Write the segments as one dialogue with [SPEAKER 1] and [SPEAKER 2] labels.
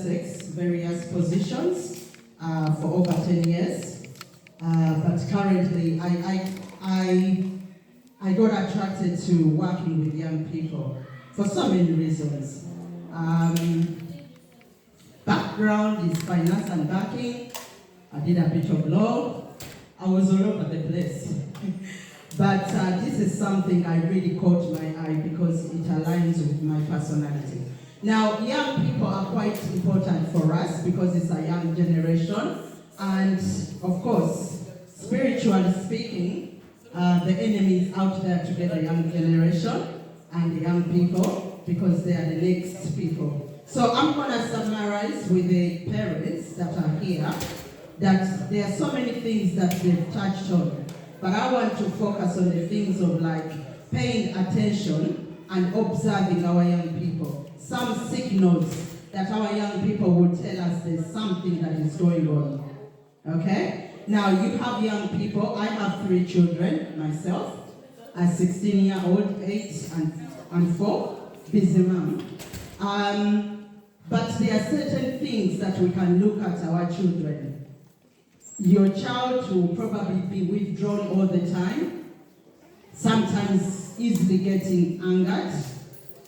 [SPEAKER 1] politics, various positions for over 10 years. But currently, I got attracted to working with young people for so many reasons. Background is finance and banking. I did a bit of law. I was all over the place. But this is something I really caught my eye because it aligns with my personality. Now, young people are quite important for us because it's a young generation. And of course, spiritually speaking, the enemy is out there to get a young generation and the young people because they are the next people. So I'm going to summarize with the parents that are here that there are so many things that they've touched on. But I want to focus on the things of like paying attention and observing our young people. Some signals that our young people would tell us there's something that is going on. Okay? Now you have young people. I have 3 children myself. A 16-year-old, 8 and 4, busy mom. But there are certain things that we can look at our children. Your child will probably be withdrawn all the time, sometimes easily getting angered,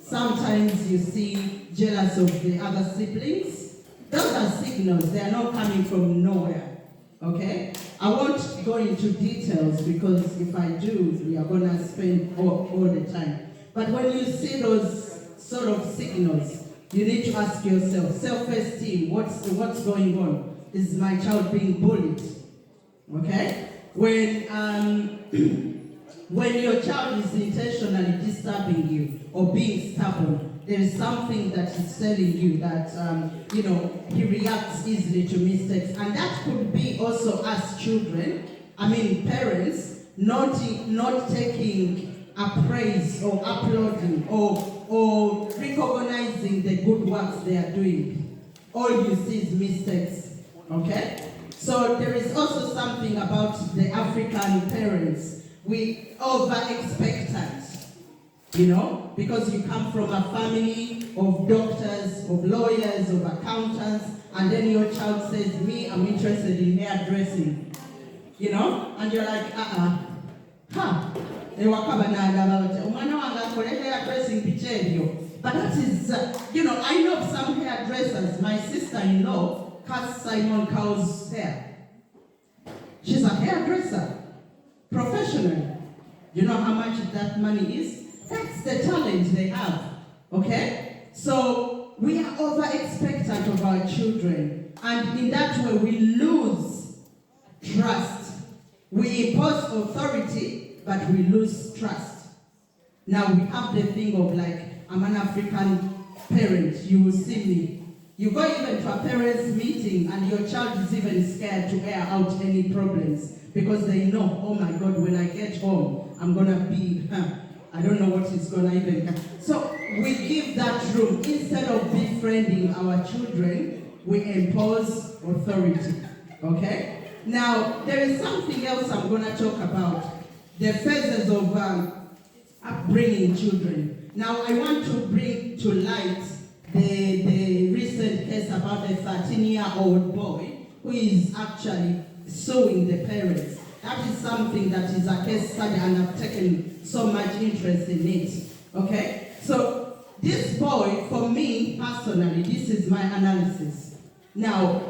[SPEAKER 1] sometimes you see jealous of the other siblings. Those are signals, they are not coming from nowhere, okay? I won't go into details because if I do, we are going to spend all the time. But when you see those sort of signals, you need to ask yourself, self-esteem, what's going on? Is my child being bullied? Okay? When your child is intentionally disturbing you or being stubborn, there is something that is telling you that, he reacts easily to mistakes. And that could be also us children, parents, not taking a praise or applauding or recognizing the good works they are doing. All you see is mistakes, okay? So there is also something about the African parents. We over-expectant, because you come from a family of doctors, of lawyers, of accountants, and then your child says, me, I'm interested in hairdressing, and you're like, but that is, I know some hairdressers. My sister-in-law cuts Simon Cowell's hair. She's a hairdresser, professionally. You know how much that money is? That's the talent they have, okay? So we are over-expectant of our children, and in that way we lose trust. We impose authority, but we lose trust. Now we have the thing of like, I'm an African parent, you will see me. You go even to a parents' meeting and your child is even scared to air out any problems because they know, oh my God, when I get home, I'm gonna be, I don't know what is gonna even come. So we give that room. Instead of befriending our children, we impose authority, okay? Now, there is something else I'm gonna talk about. The phases of upbringing children. Now, I want to bring to light the recent case about a 13-year-old boy who is actually suing the parents. That is something that is a case study and I've taken so much interest in it. Okay? So, this boy, for me personally, this is my analysis. Now,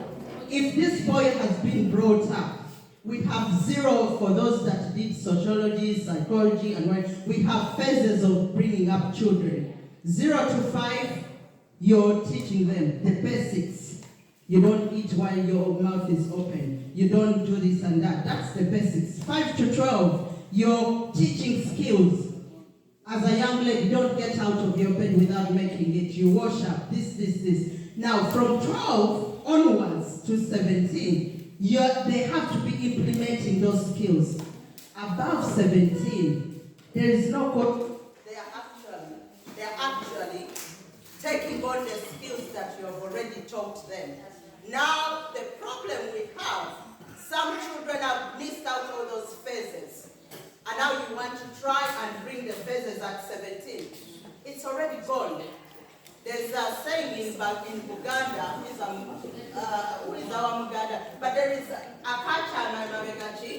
[SPEAKER 1] if this boy has been brought up, we have 0 for those that did sociology, psychology, and what. We have phases of bringing up children. 0 to 5, you're teaching them the basics. You don't eat while your mouth is open. You don't do this and that. That's the basics. 5 to 12, you're teaching skills. As a young lady, don't get out of your bed without making it. You wash up, this. Now, from 12 onwards to 17, they have to be implementing those skills. Above 17, there is no code. They are actually taking on the skills that you have already taught them. Now, the problem we have, some children have missed out all those phases. And now you want to try and bring the phases at 17. It's already gone. There's a saying back in Uganda, who is our Uganda? But there is a kacha na mabegachi,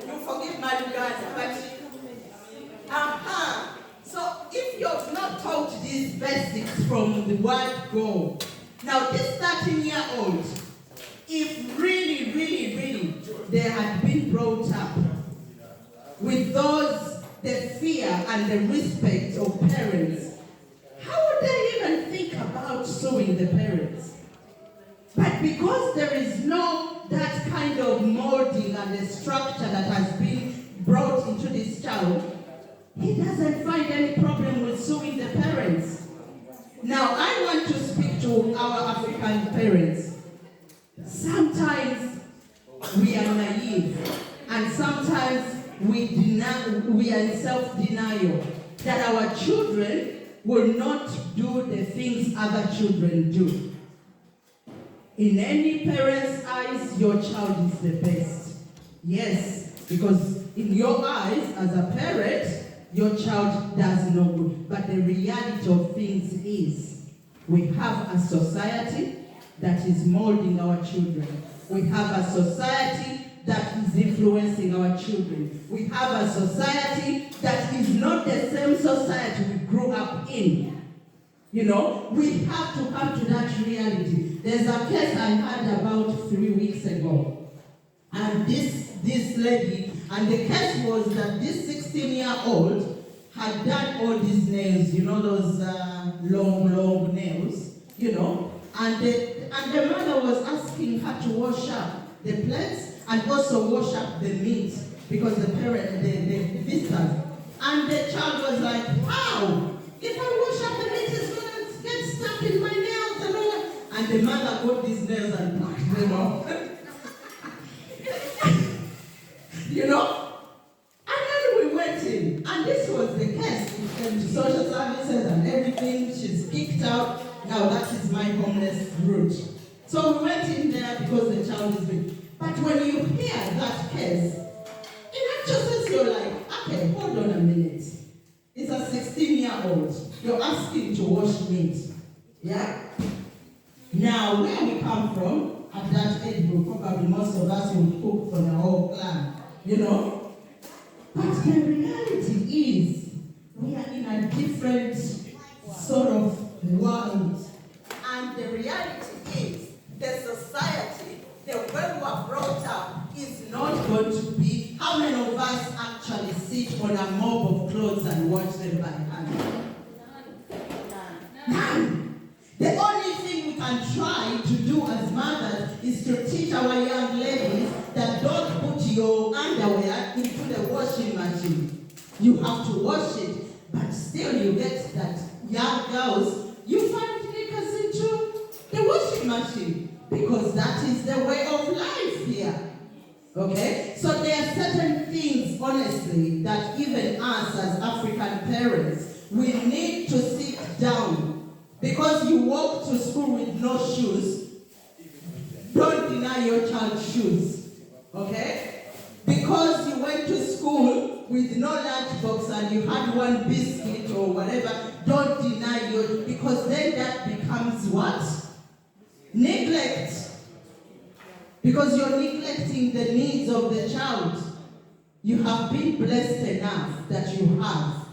[SPEAKER 1] you forgive my Uganda, but so if you've not taught these basics from the word go, now this 13-year-old, if really they had been brought up with the fear and the respect of parents, how would they even think about suing the parents? But because there is no that kind of molding and the structure that has been brought into this child, he doesn't find any problem with suing the parents. Now, I want to speak to our African parents. Sometimes we are naive, and sometimes we are in self-denial that our children will not do the things other children do. In any parent's eyes, your child is the best. Yes, because in your eyes, as a parent, your child does no good. But the reality of things is, we have a society that is molding our children. We have a society that is influencing our children. We have a society that is not the same society we grew up in. You know, we have to come to that reality. There's a case I had about 3 weeks ago. And this lady, and the case was that this 16-year-old had done all these nails, you know, those long nails, you know. And the mother was asking her to wash up the plates and also wash up the meat because the visitors. And the child was like, how? If I wash up the meat, it's going to get stuck in my nails and all that. And the mother got these nails and plucked them off. You know? And then we went in. And this was the case. We came to social services and everything. She's kicked out. Now that is my homeless route. So we went in there because the child is big. But when you hear that case, in actual sense you're like, okay, hold on a minute. It's a 16-year-old. You're asking to wash meat. Yeah? Now, where we come from, at that age group, probably most of us will cook for the whole clan. You know? But the reality is, we are in a different sort of world. And the reality is, the society, the way we are brought up, is not going to be how many of us actually sit on a mob of clothes and watch them by hand. None. The only thing we can try to do as mothers is to teach our young ladies that don't put your underwear into the washing machine. You have to wash it, but still you get that young girls, you find knickers into the washing machine because that is the way of life here. Okay? So there are certain things, honestly, that even us as African parents, we need to sit down. Because you walk to school with no shoes, don't deny your child shoes. Okay? Because you went to school with no lunchbox and you had one biscuit or whatever, don't deny because then that becomes what? Neglect. Because you're neglecting the needs of the child. You have been blessed enough that you have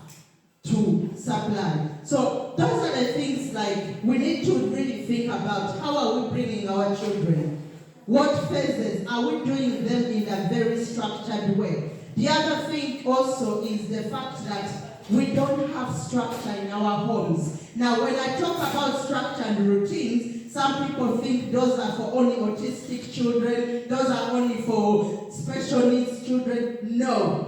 [SPEAKER 1] to supply. So those are the things like we need to really think about. How are we bringing our children? What phases are we doing them in a very structured way? The other thing also is the fact that we don't have structure in our homes. Now when I talk about structure and routines, some people think those are for only autistic children, those are only for special needs children. No.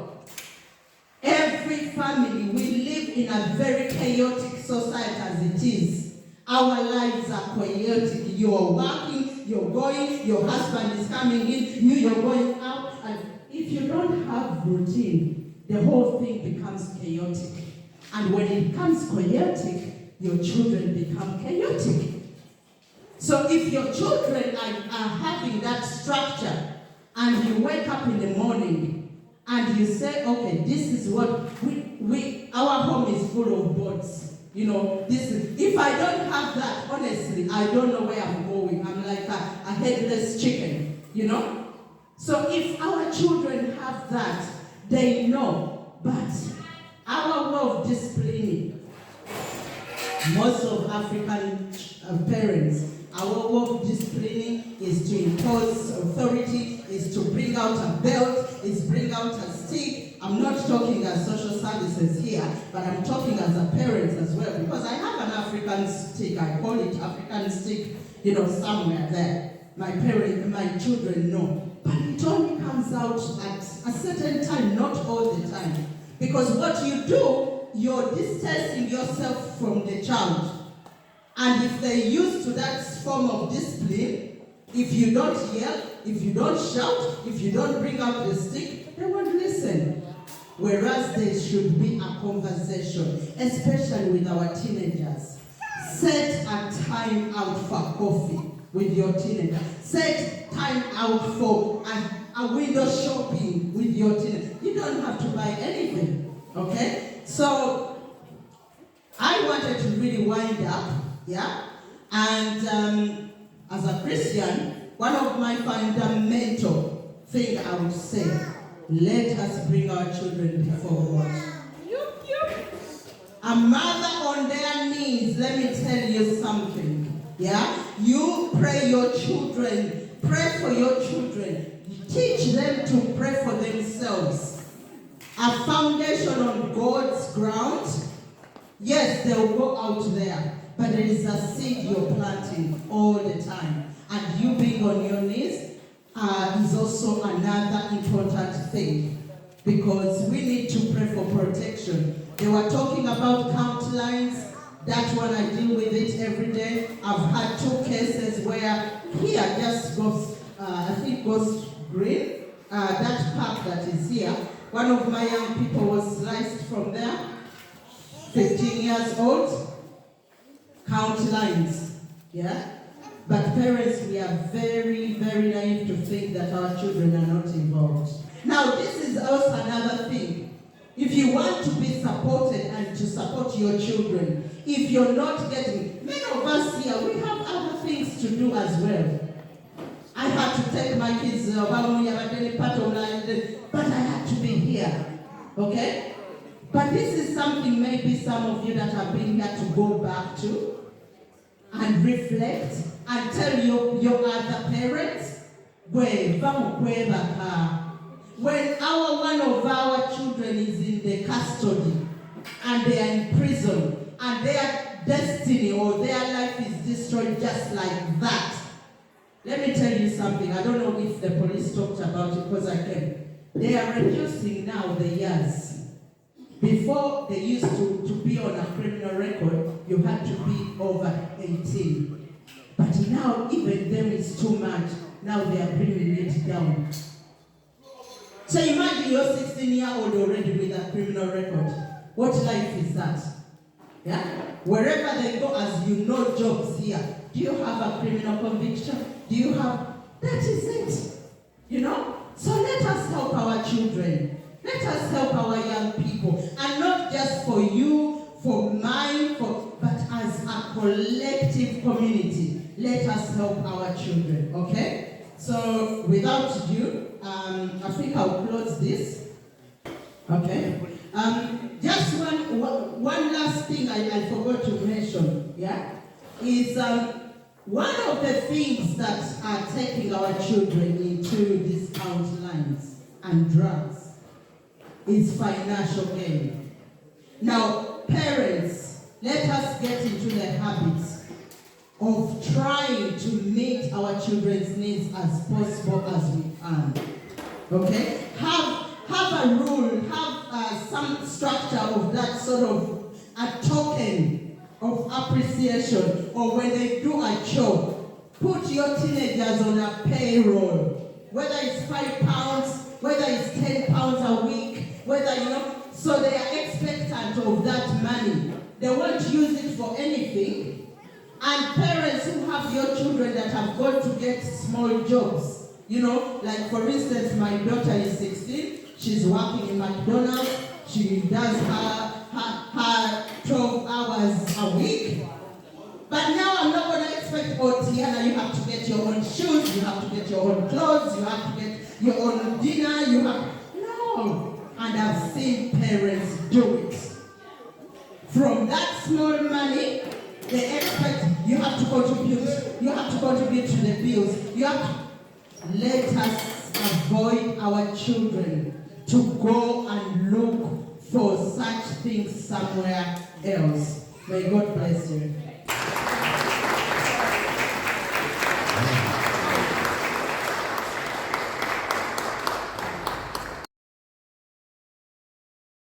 [SPEAKER 1] Every family, we live in a very chaotic society as it is. Our lives are chaotic. You're working, you're going, your husband is coming in, you're going out. And if you don't have routine, the whole thing becomes chaotic. And when it becomes chaotic, your children become chaotic. So if your children are having that structure, and you wake up in the morning, and you say, okay, this is what our home is full of boards. You know, if I don't have that, honestly, I don't know where I'm going. I'm like a headless chicken, you know? So if our children have that, they know. But our way of disciplining, most of African parents, our way of disciplining is to impose authority, is to bring out a belt, is bring out a stick. I'm not talking as social services here, but I'm talking as a parent as well, because I have an African stick. I call it African stick, you know, somewhere there. My children know. But it only comes out at a certain time, not all the time. Because what you do, you're distancing yourself from the child. And if they're used to that form of discipline, if you don't yell, if you don't shout, if you don't bring out the stick, they won't listen. Whereas there should be a conversation, especially with our teenagers. Set a time out for coffee with your teenager. Set time out for a window shopping with your teenager. You don't have to buy anything, okay? So, I wanted to really wind up, yeah? And as a Christian, one of my fundamental things I would say, let us bring our children before God. A mother on their knees, let me tell you something. Yeah? You pray your children. Pray for your children. Teach them to pray for themselves. A foundation on God's ground. Yes, they'll go out there. But there is a seed you're planting all the time. And you being on your knees is also another important thing, because we need to pray for protection. They were talking about count lines. That one, I deal with it every day. I've had 2 cases where here just goes, I think goes green. That park that is here. One of my young people was sliced from there. 15 years old. Count lines. Yeah? But parents, we are very, very naive to think that our children are not involved. Now, this is also another thing. If you want to be supported and to support your children, if you're not getting, many of us here, we have other things to do as well. I had to take my kids, but I had to be here. Okay? But this is something maybe some of you that have been here to go back to and reflect and tell your other parents, when one of our children is in the custody and they are in prison and their destiny or their life is destroyed just like that. Let me tell you something. I don't know if the police talked about it, because I can. They are reducing now the years. Before, they used to be on a criminal record, you had to be over 18. But now, even them is too much. Now they are bringing it down. So imagine you're 16-year-old already with a criminal record. What life is that? Yeah? Wherever they go, as you know, jobs here. Do you have a criminal conviction? Do you have... That is it. You know? So let us help our children. Let us help our young people. And not just for you, for mine, but as a collective community. Let us help our children. Okay? So without ado, I think I'll close this. Okay? Just one last thing I forgot to mention, yeah, is one of the things that are taking our children into discount lines and drugs is financial gain. Now, parents, let us get into the habits of trying to meet our children's needs as possible as we can. Okay? Have a rule, have some structure of that sort of a token of appreciation, or when they do a chore, put your teenagers on a payroll, whether it's £5, whether it's £10 a week, whether, you know, so they are expectant of that money. They won't use it for anything. And parents who have your children that have got to get small jobs, you know, like for instance, my daughter is 16, she's working in McDonald's, she does her her 12 hours a week. But now I'm not going to expect, oh, Tiana, you have to get your own shoes, you have to get your own clothes, you have to get your own dinner, no. And I've seen parents do it. From that small money, they expect you have to contribute to the bills. Let us avoid our children to go and look for such things somewhere else. May God bless you.